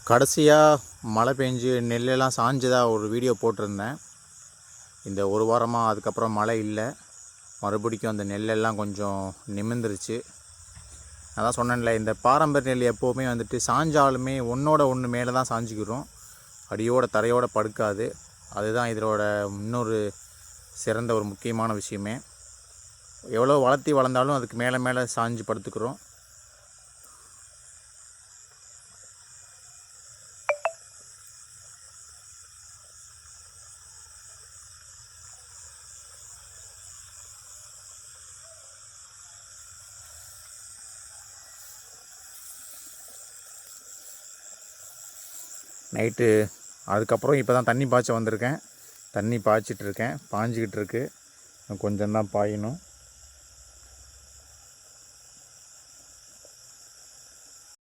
கடைசியாக மழை பெஞ்சு நெல்லெல்லாம் சாஞ்சதாக ஒரு வீடியோ போட்டிருந்தேன். இந்த ஒரு வாரமாக அதுக்கப்புறம் மழை இல்லை. மறுபடிக்கும் அந்த நெல்லெல்லாம் கொஞ்சம் நிமிர்ந்துருச்சு. அதான் சொன்னேன்ல, இந்த பாரம்பரிய நெல் எப்போவுமே வந்துட்டு சாஞ்சாலுமே ஒன்றோட ஒன்று மேலே தான் சாஞ்சிக்கிறோம், அடியோட தரையோடு படுக்காது. அதுதான் இதோட இன்னொரு சிறந்த ஒரு முக்கியமான விஷயமே. எவ்வளோ வளர்ந்தாலும் அதுக்கு மேலே மேலே சாஞ்சு படுத்துக்கிறோம். நைட்டு அதுக்கப்புறம் இப்போ தான் தண்ணி பாய்ச்ச வந்திருக்கேன். தண்ணி பாய்ச்சிட்ருக்கேன், பாய்ஞ்சிக்கிட்டு இருக்கு. கொஞ்சம் தான் பாயணும்.